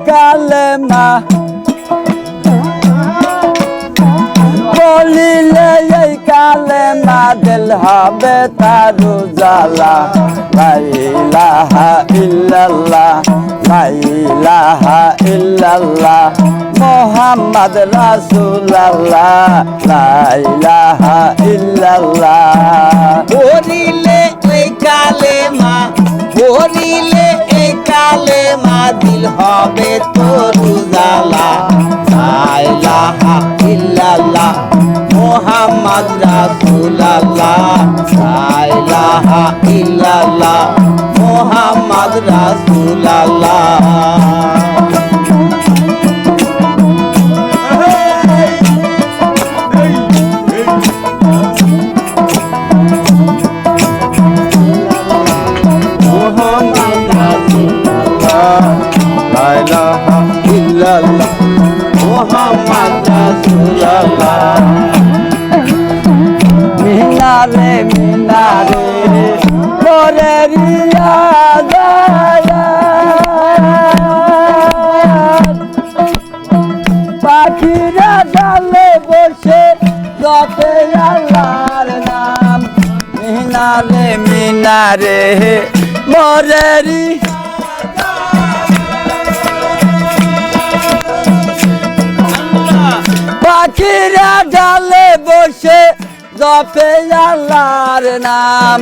কালেমা বলিলে এই কালেমা দিল হবে তার উজালা লা ইলাহা ইল্লাল্লাহ লা ইলাহা ইল্লাল্লাহ মুহাম্মদ রাসূলুল্লাহ লা ইলাহা ইল্লাল্লাহ বলিলে এই কালেমা বলিলে এই কালেমা দিল হবে তোর উজালা লা ইলাহা ইল্লাল্লাহ মুহাম্মদ রাসূলুল্লাহ লা ইলাহা ইল্লাল্লাহ মুহাম্মদ রাসূলুল্লাহ মিনারে মিনারে করে রিয়া পাখিরা ডালে বসে জপে আল্লাহর নাম মিনারে মিনারে করে পাখিরা ডালে বসে জপে আল্লাহর নাম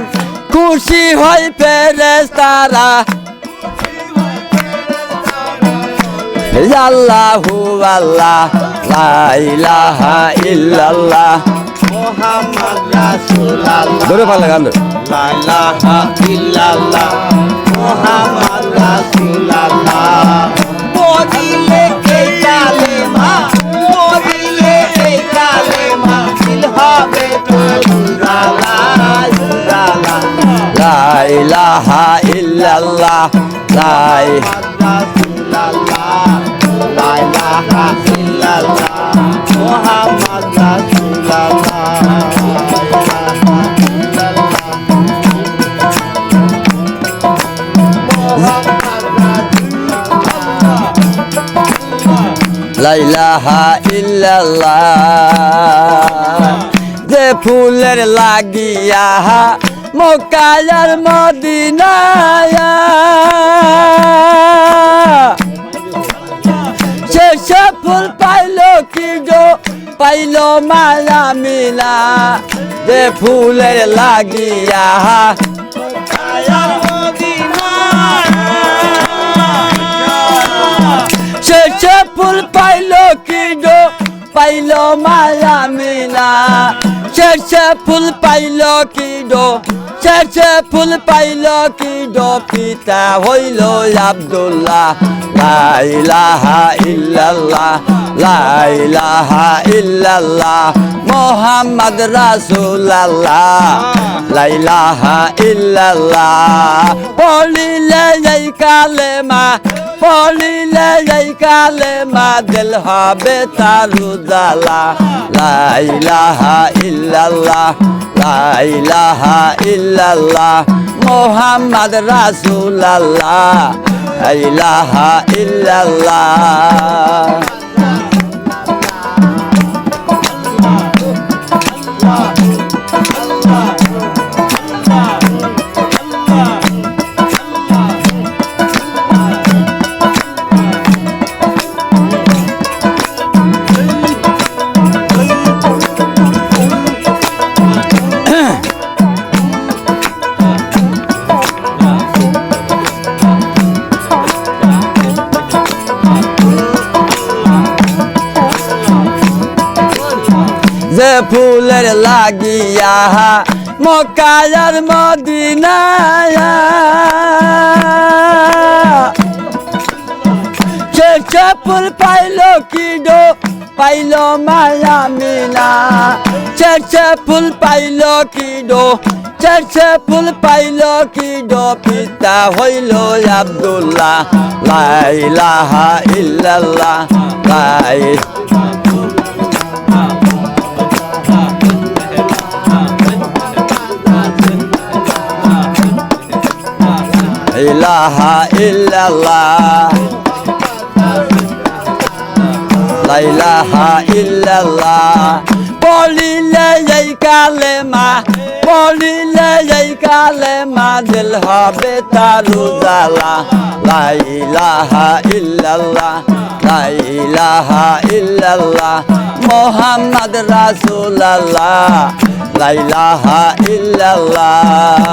খুশি হয় ফেরেশতারা আল্লাহু আল্লাহ লা ইলাহা ইল্লাল্লাহ মুহাম্মদ রাসূলুল্লাহ ধরে ভালো গান লা ইলাহা ইল্লাল্লাহ মুহাম্মদ রাসূলুল্লাহ বলিলে এই কালেমা বলিলে এই কালেমা দিল হবে তোর উজালা উজালা লা ইলাহা ইল্লাল্লাহ লা রাসূলুল্লাহ লা ইলাহা ইল্লাল্লাহ মুহাম্মদ রাসূলুল্লাহ লা ইলাহা ইল্লাল্লাহ যে ফুলের লাগিয়া মক্কার মদিনায় সে ফুল পাইলো কি গো পাইলো মায়া মিলা যে ফুলের লাগিয়া সে ফুল পাইলো কি গো পাইলো মায়া মিলা সে ফুল পাইলো কি গো সে ফুল পাইলো কি গো পিতা হইল আব্দুল্লাহ লা ইলাহা ইল্লাল্লাহ লা ইলাহা ইল্লাল্লাহ মুহাম্মদ রাসূলুল্লাহ লা ইলাহা ইল্লাল্লাহ বলিলে এই কালেমা বলিলে এই কালেমা দিল হবে তার উজালা লা ইলাহা ইল্লাল্লাহ লা ইলাহা ইল্লাল্লাহ মুহাম্মদ রাসূলুল্লাহ লা ইলাহা ইল্লাল্লাহ যে ফুলের লাগিয়া মক্কার মদিনায় সে ফুল পাইলো কি গো পাইলো মায়া মিলা সে ফুল পাইলো কি গো সে ফুল পাইলো কি গো পিতা হইল আব্দুল্লাহ লা ইলাহা ইল্লাল্লাহ লা ইলাহা ইল্লাল্লাহ লা ইলাহা ইল্লাল্লাহ পড়িলে এই কালেমা পড়িলে এই কালেমা দিল হবে তার উজালা লা ইলাহা ইল্লাল্লাহ লা ইলাহা ইল্লাল্লাহ মুহাম্মদ রাসূলুল্লাহ লা ইলাহা ইল্লাল্লাহ